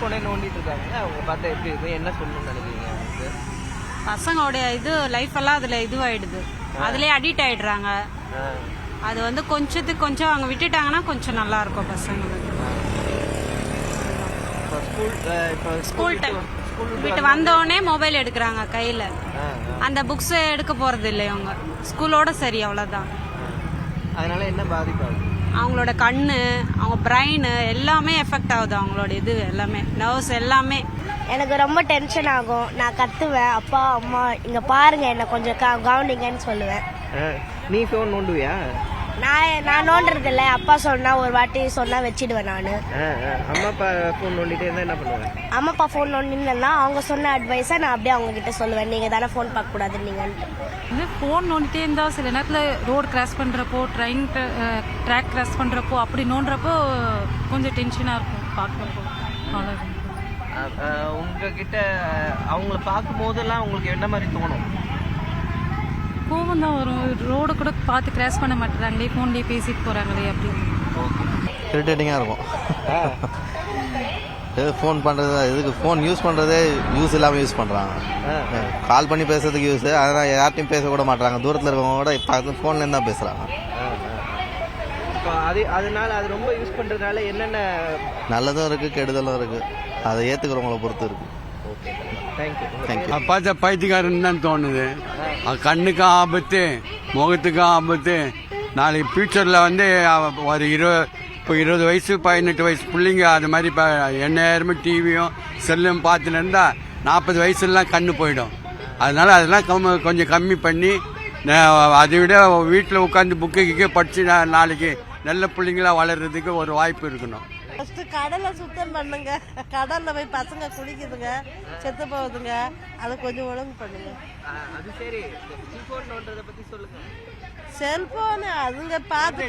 செல்ஃபோனே நோண்டிட்டு இருக்காங்க. அவங்க பார்த்தா எப்படி இருக்கும், என்ன சொல்லணும்னு நினைக்கிறீங்க அவங்களுக்கு? பசங்களோடைய இது லைஃப் எல்லாம் அதுல இதுவாயிடுது, அதுலயே அடிக்ட் ஆயிடுறாங்க. அது வந்து கொஞ்சத்துக்கு கொஞ்சம் அவங்க விட்டுட்டாங்கன்னா கொஞ்சம் நல்லா இருக்கும் பசங்களுக்கு. ஸ்கூல் டைம் விட்டு வந்தோடனே மொபைல் எடுக்கிறாங்க கையில, அந்த புக்ஸ் எடுக்க போறது இல்லை அவங்க, ஸ்கூலோட சரி அவ்வளவுதான். அதனால என்ன பாதிப்பு ஆகுது? அவங்களோட கண்ணு, அவங்க பிரெயின் எல்லாமே எஃபெக்ட் ஆகுது, அவங்களோட இது எல்லாமே நர்வ்ஸ் எல்லாமே. எனக்கு ரொம்ப டென்ஷன் ஆகும், நான் கத்துவேன், அப்பா அம்மா இங்க பாருங்க என்ன கொஞ்சம் கவனிங்கன்னு சொல்லுவேன். நீ ஃபோன் நோண்டுவியா? நான் நோண்டுறது இல்லை, அப்பா சொன்னா ஒரு வாட்டி சொன்னா வச்சிடுவேன். நானு அம்மா அப்பா ஃபோன் நோண்டிட்டே இருந்தா என்ன பண்ணுவேன்? அம்மா அப்பா ஃபோன் நோண்டினா அவங்க சொன்ன அட்வைஸை நான் அப்படியே அவங்க கிட்ட சொல்லுவேன், நீங்க தானே ஃபோன் பார்க்க கூடாது நீங்க. ஃபோன் நோண்டிட்டே இருந்தா சில நேரத்தில் ரோடு கிராஸ் பண்றப்போ, ட்ரெயின் ட்ராக் கிராஸ் பண்றப்போ அப்படி நோண்டுறப்போ கொஞ்சம் டென்ஷனா இருக்கும் பார்க்குறப்போ. உங்ககிட்ட அவங்கள பார்க்கும் போதெல்லாம் உங்களுக்கு என்ன மாதிரி தோணும்? கோவம் தான் வரும், ரோடு கூட பார்த்து கிராஸ் பண்ண மாட்டேறாங்களே, ஃபோன்லேயே பேசிட்டு போகிறாங்களே அப்படின்னு. இரிட்டேட்டிங்காக இருக்கும். ஃபோன் பண்ணுறது, இதுக்கு ஃபோன் யூஸ் பண்ணுறதே யூஸ் இல்லாமல் யூஸ் பண்ணுறாங்க. கால் பண்ணி பேசுறதுக்கு யூஸ், அதனால் யார்ட்டையும் பேசக்கூட மாட்டாங்க. தூரத்தில் இருக்கவங்க கூட பார்த்து ஃபோன்லேருந்து தான் பேசுகிறாங்க. அதனால அது ரொம்ப யூஸ் பண்ணுறதுனால என்னென்ன நல்லதும் இருக்குது கெடுதலும் இருக்குது, அதை ஏற்றுக்கிறவங்கள பொறுத்து இருக்குது. பார்த்தா பைத்தியக்காரன் தான் தோணுது. கண்ணுக்கும் ஆபத்து, முகத்துக்கும் ஆபத்து. நாளைக்கு ஃபியூச்சரில் வந்து ஒரு இப்போ 20 வயசு 18 வயசு பிள்ளைங்க அது மாதிரி இப்போ எந்நேரமும் டிவியும் செல்லும் பார்த்துன்னு இருந்தால் 40 வயசுலாம் கண்ணு போயிடும். அதனால் அதெல்லாம் கொஞ்சம் கம்மி பண்ணி, அதை விட வீட்டில் உட்காந்து புக்கு கிக்கே படித்து நாளைக்கு நல்ல பிள்ளைங்களா வளர்கிறதுக்கு ஒரு வாய்ப்பு இருக்கணும். ஃபஸ்ட்டு கடலை சுத்தம் பண்ணுங்க, கடலில் போய் பசங்க குளிக்குதுங்க, செத்து போகுதுங்க, அதை கொஞ்சம் ஒழுங்கு பண்ணுங்க. அது சரி, செல்போன் நோன்றதை பற்றி சொல்லுங்க. செல்போனு அதுங்க பார்த்து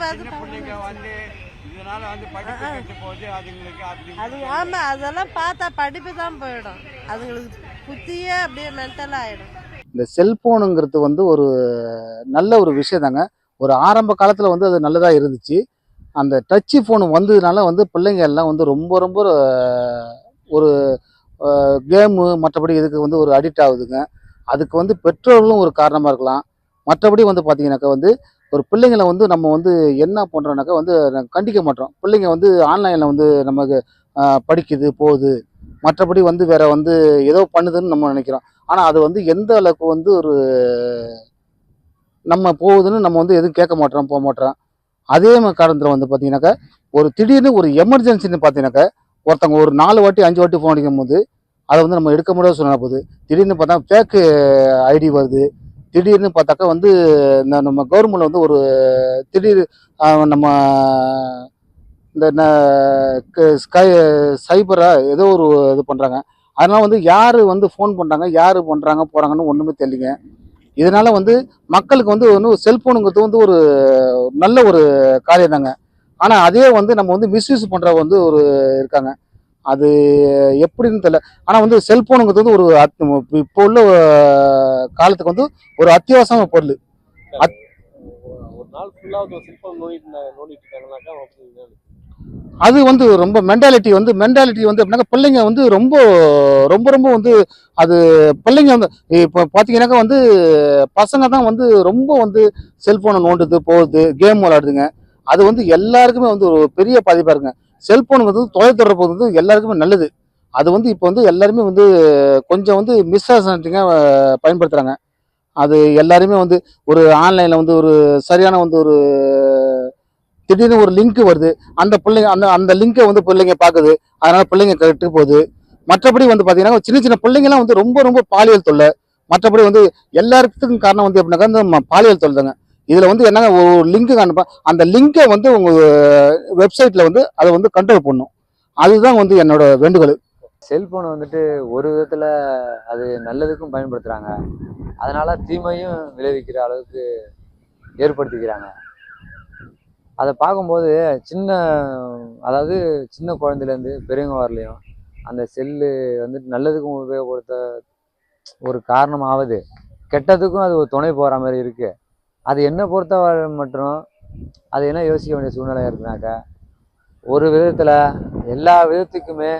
அது ஆமா, அதெல்லாம் பார்த்தா படிப்பு தான் போயிடும், அதுங்களுக்கு புத்தியே அப்படியே மென்டல் ஆயிடும். இந்த செல்போனுங்கிறது வந்து ஒரு நல்ல ஒரு விஷயம் தாங்க. ஒரு ஆரம்ப காலத்தில் வந்து அது நல்லதாக இருந்துச்சு. அந்த டச்சு ஃபோனு வந்ததுனால வந்து பிள்ளைங்க எல்லாம் வந்து ரொம்ப ரொம்ப ஒரு கேமு மற்றபடி இதுக்கு வந்து ஒரு அடிக்ட் ஆகுதுங்க. அதுக்கு வந்து பெற்றோர்களும் ஒரு காரணமாக இருக்கலாம். மற்றபடி வந்து பார்த்திங்கனாக்கா வந்து ஒரு பிள்ளைங்களை வந்து நம்ம வந்து என்ன பண்ணுறோன்னாக்கா வந்து கண்டிக்க மாட்டோம். பிள்ளைங்க வந்து ஆன்லைனில் வந்து நமக்கு படிக்குது போகுது, மற்றபடி வந்து வேறு வந்து ஏதோ பண்ணுதுன்னு நம்ம நினைக்கிறோம். ஆனால் அது வந்து எந்த அளவுக்கு வந்து ஒரு நம்ம போகுதுன்னு நம்ம வந்து எதுவும் கேட்க மாட்டோம், போக மாட்டோம். அதே காரணத்தில் வந்து பார்த்தீங்கன்னாக்கா ஒரு திடீர்னு ஒரு எமர்ஜென்சின்னு பார்த்தீங்கன்னாக்கா ஒருத்தவங்க ஒரு 4 வாட்டி 5 வாட்டி ஃபோன் அடிக்கும் போது அதை வந்து நம்ம எடுக்க முடியாது சொன்ன போது திடீர்னு பார்த்தா ஃபேக்கு ஐடி வருது. திடீர்னு பார்த்தாக்கா வந்து நம்ம கவர்மெண்ட்டில் வந்து ஒரு திடீர் நம்ம இந்த சைபராக ஏதோ ஒரு இது பண்ணுறாங்க. அதனால் வந்து யார் வந்து ஃபோன் பண்ணுறாங்க, யார் பண்ணுறாங்க போகிறாங்கன்னு ஒன்றுமே தெரியலைங்க. இதனால் வந்து மக்களுக்கு வந்து ஒன்று செல்ஃபோனுங்கிறது வந்து ஒரு நல்ல ஒரு காரியம் தாங்க. ஆனால் அதே வந்து நம்ம வந்து மிஸ்யூஸ் பண்ணுறவங்க வந்து ஒரு இருக்காங்க. அது எப்படின்னு தெரியல. ஆனால் வந்து செல்ஃபோனுங்கிறது வந்து ஒரு இப்போ உள்ள காலத்துக்கு வந்து ஒரு அத்தியாவசியமான பொருள். ஒரு நாள் ஃபுல்லாக செல்ஃபோன் நோண்டிட்டு இருக்காங்கனாக்கா அது வந்து ரொம்ப மென்டாலிட்டி வந்து எப்படின்னாக்கா பிள்ளைங்க வந்து ரொம்ப ரொம்ப ரொம்ப வந்து அது பிள்ளைங்க வந்து இப்போ பார்த்தீங்கன்னாக்கா வந்து பசங்க தான் வந்து ரொம்ப வந்து செல்ஃபோனை நோண்டுது போகுது, கேம் விளாடுதுங்க. அது வந்து எல்லாருக்குமே வந்து ஒரு பெரிய பாதிப்பாக இருக்குங்க. செல்ஃபோனுக்கு வந்து தொலைத்தொடர்பு வந்து எல்லாருக்குமே நல்லது. அது வந்து இப்போ வந்து எல்லாருமே வந்து கொஞ்சம் வந்து மிஸ்அண்டர்ஸ்டாண்டிங்காக பயன்படுத்துகிறாங்க. அது எல்லாருமே வந்து ஒரு ஆன்லைனில் வந்து ஒரு சரியான வந்து ஒரு திடீர்னு ஒரு லிங்க் வருது, அந்த பிள்ளைங்க அந்த லிங்கை வந்து பிள்ளைங்க பார்க்குது, அதனால பிள்ளைங்க கெட்டு போகுது. மற்றபடி வந்து பார்த்தீங்கன்னா சின்ன சின்ன பிள்ளைங்கலாம் வந்து ரொம்ப ரொம்ப பாலியல் தொல்லை. மற்றபடி வந்து எல்லாத்துக்கும் காரணம் வந்து எப்படின்னாக்கா இந்த பாலியல் தொல்லை தாங்க. இதில் வந்து என்னங்க ஒரு லிங்க்கு அனுப்ப, அந்த லிங்கை வந்து உங்கள் வெப்சைட்டில் வந்து அதை வந்து கண்ட்ரோல் பண்ணணும். அதுதான் வந்து என்னோட வேண்டுகோள். செல்போன் வந்துட்டு ஒரு விதத்தில் அது நல்லதுக்கும் பயன்படுத்துகிறாங்க, அதனால் தீமையும் விளைவிக்கிற அளவுக்கு ஏற்படுத்திக்கிறாங்க. அதை பார்க்கும்போது அதாவது சின்ன குழந்தையிலேருந்து பெரியவங்க வரலையும் அந்த செல்லு வந்துட்டு நல்லதுக்கும் உபயோகப்படுத்த ஒரு காரணமாகுது, கெட்டதுக்கும் அது ஒரு துணை போகிற மாதிரி இருக்குது. அது என்ன பொறுத்தவரை மட்டும் அது என்ன யோசிக்க வேண்டிய சூழ்நிலையாக இருக்குனாக்கா, ஒரு விதத்தில் எல்லா விதத்துக்குமே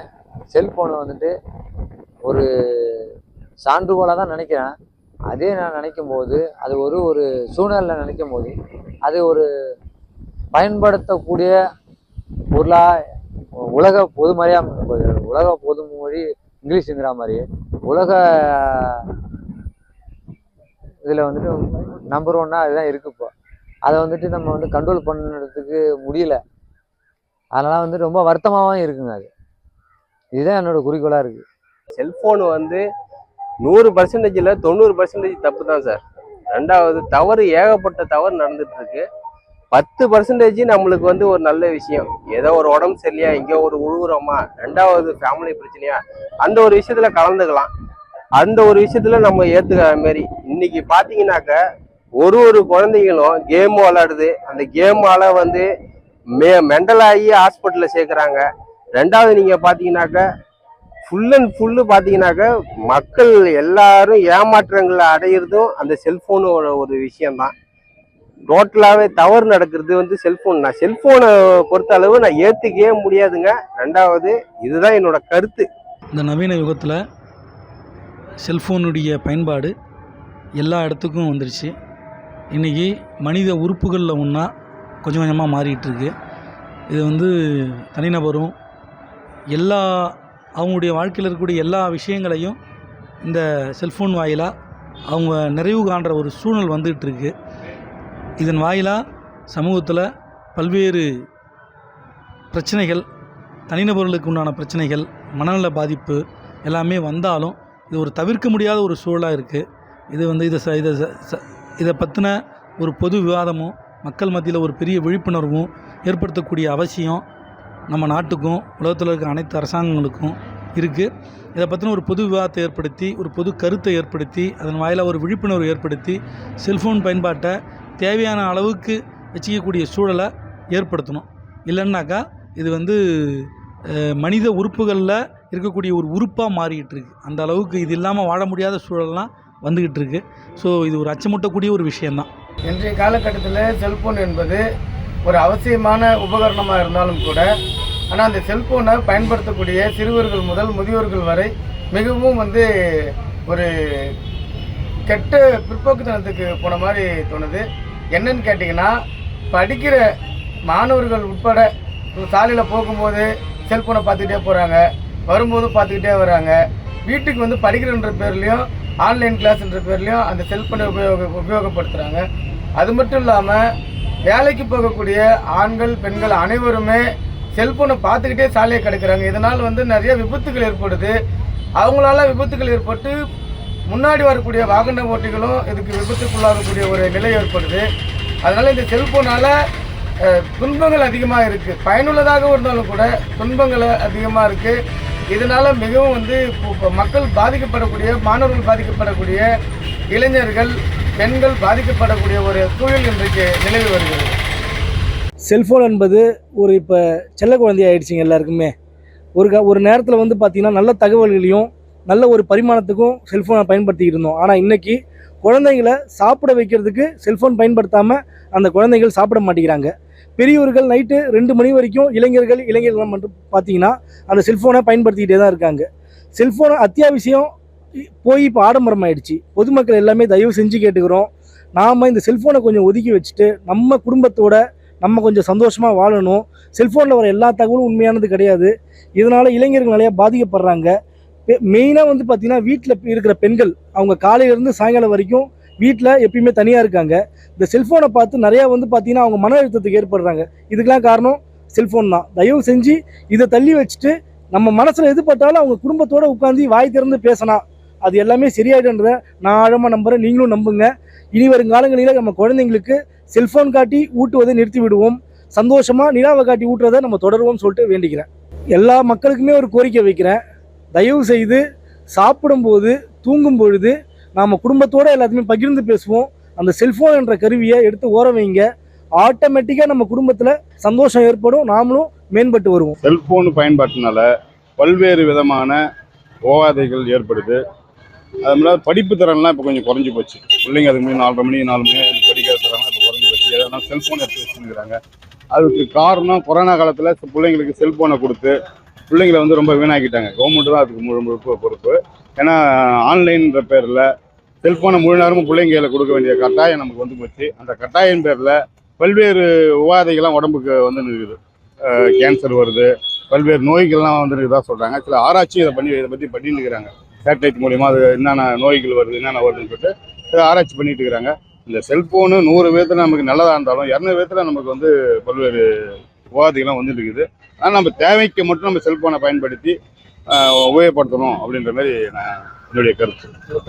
செல்ஃபோனை வந்துட்டு ஒரு சான்றுகோலாக தான் நினைக்கிறேன். அதே நான் நினைக்கும் போது அது ஒரு சூழ்நிலை நினைக்கும் போது அது ஒரு பயன்படுத்தக்கூடிய பொருளாக உலக பொதுமொழி இங்கிலீஷுங்கிற மாதிரி உலக இதில் வந்துட்டு நம்பர் 1 அதுதான் இருக்கு. இப்போ அதை வந்துட்டு நம்ம வந்து கண்ட்ரோல் பண்ணுறதுக்கு முடியல. அதனால் வந்து ரொம்ப வருத்தமாகவும் இருக்குங்க. இதுதான் என்னோட குறிக்கோளாக இருக்குது. செல்ஃபோன் வந்து 100%ல் 90% தப்பு தான் சார். ரெண்டாவது தவறு, ஏகப்பட்ட தவறு நடந்துட்டு இருக்கு. 10% நம்மளுக்கு வந்து ஒரு நல்ல விஷயம். ஏதோ ஒரு உடம்பு சரியில்லையா, எங்கேயோ ஒரு உழுவுறோமா, ரெண்டாவது ஃபேமிலி பிரச்சனையா, அந்த ஒரு விஷயத்துல கலந்துக்கலாம். அந்த ஒரு விஷயத்துல நம்ம ஏத்துக்கிற மாதிரி இன்னைக்கு பாத்தீங்கன்னாக்க ஒரு குழந்தைகளும் கேம் விளையாடுது. அந்த கேமால வந்து மெண்டலாகி ஹாஸ்பிட்டல்ல சேர்க்குறாங்க. ரெண்டாவது நீங்க பாத்தீங்கன்னாக்க ஃபுல் அண்ட் ஃபுல்லு பார்த்தீங்கன்னாக்க மக்கள் எல்லாரும் ஏமாற்றங்களை அடையிறதும் அந்த செல்ஃபோனோட ஒரு விஷயம்தான். டோட்டலாகவே தவறு நடக்கிறது வந்து செல்ஃபோன். நான் செல்ஃபோனை பொறுத்த அளவு நான் ஏற்றுக்கவே முடியாதுங்க. ரெண்டாவது இதுதான் என்னோட கருத்து. இந்த நவீன யுகத்தில் செல்ஃபோனுடைய பயன்பாடு எல்லா இடத்துக்கும் வந்துருச்சு. இன்றைக்கி மனித உறுப்புகளில் ஒன்றா கொஞ்சம் கொஞ்சமாக மாறிட்டுருக்கு. இது வந்து தனிநபரும் அவங்களுடைய வாழ்க்கையில் இருக்கக்கூடிய எல்லா விஷயங்களையும் இந்த செல்ஃபோன் வாயிலாக அவங்க நிறைவு காண்ற ஒரு சூழல் வந்துகிட்ருக்கு. இதன் வாயிலாக சமூகத்தில் பல்வேறு பிரச்சனைகள், தனிநபர்களுக்கு உண்டான பிரச்சனைகள், மனநல பாதிப்பு எல்லாமே வந்தாலும் இது ஒரு தவிர்க்க முடியாத ஒரு சூழலாக இருக்குது. இது வந்து இதை பற்றின ஒரு பொது விவாதமும் மக்கள் மத்தியில் ஒரு பெரிய விழிப்புணர்வும் ஏற்படுத்தக்கூடிய அவசியம் நம்ம நாட்டுக்கும் உலகத்தில் இருக்கிற அனைத்து அரசாங்கங்களுக்கும் இருக்குது. இதை பற்றின ஒரு பொது விவாதத்தை ஏற்படுத்தி, ஒரு பொது கருத்தை ஏற்படுத்தி, அதன் வாயிலாக ஒரு விழிப்புணர்வு ஏற்படுத்தி செல்ஃபோன் பயன்பாட்டை தேவையான அளவுக்கு வச்சிக்கக்கூடிய சூழலை ஏற்படுத்தணும். இல்லைன்னாக்கா இது வந்து மனித உறுப்புகளில் இருக்கக்கூடிய ஒரு உறுப்பாக மாறிக்கிட்டு இருக்கு. அந்த அளவுக்கு இது இல்லாமல் வாழ முடியாத சூழல்லாம் வந்துக்கிட்டு இருக்கு. ஸோ இது ஒரு அச்சமூட்டக்கூடிய ஒரு விஷயந்தான். இன்றைய காலகட்டத்தில் செல்ஃபோன் என்பது ஒரு அவசியமான உபகரணமாக இருந்தாலும் கூட, ஆனால் அந்த செல்ஃபோனை பயன்படுத்தக்கூடிய சிறுவர்கள் முதல் முதியோர்கள் வரை மிகவும் வந்து ஒரு கெட்ட பிற்போக்குத்தனத்துக்கு போன மாதிரி தோணுது. என்னன்னு கேட்டிங்கன்னா, படிக்கிற மாணவர்கள் உட்பட சாலையில் போகும்போது செல்ஃபோனை பார்த்துக்கிட்டே போகிறாங்க, வரும்போது பார்த்துக்கிட்டே வராங்க. வீட்டுக்கு வந்து படிக்கிறன்ற பேர்லேயும் ஆன்லைன் கிளாஸ்ன்ற பேர்லேயும் அந்த செல்ஃபோனை உபயோகப்படுத்துகிறாங்க. அது மட்டும் இல்லாமல் வேலைக்கு போகக்கூடிய ஆண்கள் பெண்கள் அனைவருமே செல்ஃபோனை பார்த்துக்கிட்டே சாலையை கிடக்கிறாங்க. இதனால் வந்து நிறைய விபத்துகள் ஏற்படுது. அவங்களால விபத்துகள் ஏற்பட்டு முன்னாடி வரக்கூடிய வாகன ஓட்டிகளும் இதுக்கு விபத்துக்குள்ளாகக்கூடிய ஒரு நிலை ஏற்படுது. அதனால் இந்த செல்ஃபோனால் துன்பங்கள் அதிகமாக இருக்குது. பயனுள்ளதாக இருந்தாலும் கூட துன்பங்கள் அதிகமாக இருக்குது. இதனால் மிகவும் வந்து மக்கள் பாதிக்கப்படக்கூடிய, மாணவர்கள் பாதிக்கப்படக்கூடிய, இளைஞர்கள் பெண்கள் பாதிக்கப்படக்கூடிய ஒரு சூழல் இன்றைக்கு நிலவி வருகிறது. செல்ஃபோன் என்பது இப்போ செல்ல குழந்தை ஆகிடுச்சிங்க எல்லாருக்குமே. ஒரு நேரத்தில் வந்து பார்த்திங்கன்னா நல்ல தகவல்களையும் நல்ல ஒரு பரிமாணத்துக்கும் செல்ஃபோனை பயன்படுத்திக்கிட்டு இருந்தோம். ஆனால் இன்றைக்கி குழந்தைங்களை சாப்பிட வைக்கிறதுக்கு செல்ஃபோன் பயன்படுத்தாமல் அந்த குழந்தைகள் சாப்பிட மாட்டேங்கிறாங்க. பெரியவர்கள் நைட்டு 2 மணி வரைக்கும் இளைஞர்கள் மட்டும் பார்த்திங்கன்னா அந்த செல்ஃபோனை பயன்படுத்திக்கிட்டே தான் இருக்காங்க. செல்ஃபோனை அத்தியாவசியம் போய் இப்போ ஆடம்பரம் ஆகிடுச்சு. பொதுமக்கள் எல்லாமே தயவு செஞ்சு கேட்டுக்கிறோம், நாம் இந்த செல்ஃபோனை கொஞ்சம் ஒதுக்கி வச்சுட்டு நம்ம குடும்பத்தோட நம்ம கொஞ்சம் சந்தோஷமாக வாழணும். செல்ஃபோனில் வர எல்லா தகவலும் உண்மையானது கிடையாது. இதனால் இளைஞர்கள் நிறையா பாதிக்கப்படுறாங்க. மெயினாக வந்து பார்த்திங்கன்னா வீட்டில் இருக்கிற பெண்கள் அவங்க காலையிலேருந்து சாயங்காலம் வரைக்கும் வீட்டில் எப்பயுமே தனியாக இருக்காங்க. இந்த செல்ஃபோனை பார்த்து நிறையா வந்து பார்த்திங்கன்னா அவங்க மன அழுத்தத்துக்கு ஏற்படுறாங்க. இதுக்கெலாம் காரணம் செல்ஃபோன் தான். தயவு செஞ்சு இதை தள்ளி வச்சுட்டு நம்ம மனசில் எது பட்டாலும் அவங்க குடும்பத்தோடு உட்காந்து வாய் திறந்து பேசினா அது எல்லாமே சரியாயிடுன்றத நான் ஆழமாக நம்புகிறேன். நீங்களும் நம்புங்க. இனி வரும் காலங்களில் நம்ம குழந்தைங்களுக்கு செல்ஃபோன் காட்டி ஊட்டுவதை நிறுத்தி விடுவோம். சந்தோஷமாக நிலாவை காட்டி ஊட்டுறதை நம்ம தொடருவோம் சொல்லிட்டு வேண்டிக்கிறேன். எல்லா மக்களுக்குமே ஒரு கோரிக்கை வைக்கிறேன். தயவு செய்து சாப்பிடும்போது தூங்கும் பொழுது நாம் குடும்பத்தோடு எல்லாத்தையுமே பகிர்ந்து பேசுவோம். அந்த செல்ஃபோன் என்ற கருவியை எடுத்து ஓர வைங்க. ஆட்டோமேட்டிக்காக நம்ம குடும்பத்தில் சந்தோஷம் ஏற்படும், நாமளும் மேம்பட்டு வருவோம். செல்ஃபோன் பயன்பாட்டினால பல்வேறு விதமான ஓவாதைகள் ஏற்படுது. அது மாதிரி படிப்பு திறன்லாம் இப்போ கொஞ்சம் குறைஞ்சி போச்சு. பிள்ளைங்க அதுக்கு முன்னாடி 4:30 மணி 4 மணி படிக்கிற திறன்லாம் இப்போ குறைஞ்சி போச்சு. எதனா செல்ஃபோன் எடுத்து வச்சுருக்கிறாங்க. அதுக்கு காரணம் கொரோனா காலத்தில் பிள்ளைங்களுக்கு செல்ஃபோனை கொடுத்து பிள்ளைங்களை வந்து ரொம்ப வீணாக்கிட்டாங்க. கவர்மெண்ட் தான் அதுக்கு முழு பொறுப்பு. ஏன்னா ஆன்லைன்ற பேரில் செல்ஃபோனை முழு நேரமும் பிள்ளைங்களை கொடுக்க வேண்டிய கட்டாயம் நமக்கு வந்து போச்சு. அந்த கட்டாயம் பேரில் பல்வேறு உபாதைகள்லாம் உடம்புக்கு வந்து இருக்குது. கேன்சர் வருது, பல்வேறு நோய்கள்லாம் வந்து இருக்குதான் சொல்கிறாங்க. சில ஆராய்ச்சி இதை பற்றி பண்ணிட்டு இருக்கிறாங்க. சேட்டலைட் மூலிமா அது என்னென்ன நோய்கள் வருது, என்னென்ன வருதுன்னு சொல்லிட்டு இதை ஆராய்ச்சி பண்ணிட்டு இருக்கிறாங்க. இந்த செல்ஃபோனு 100 விதத்தில் நமக்கு நல்லதாக இருந்தாலும் 200 விதத்தில் நமக்கு வந்து பல்வேறு உபாதைகள்லாம் வந்துட்டு இருக்குது. ஆனால் நம்ம தேவைக்கு மட்டும் நம்ம செல்ஃபோனை பயன்படுத்தி உபயோகப்படுத்தணும் அப்படின்ற மாதிரி நான் என்னுடைய கருத்து.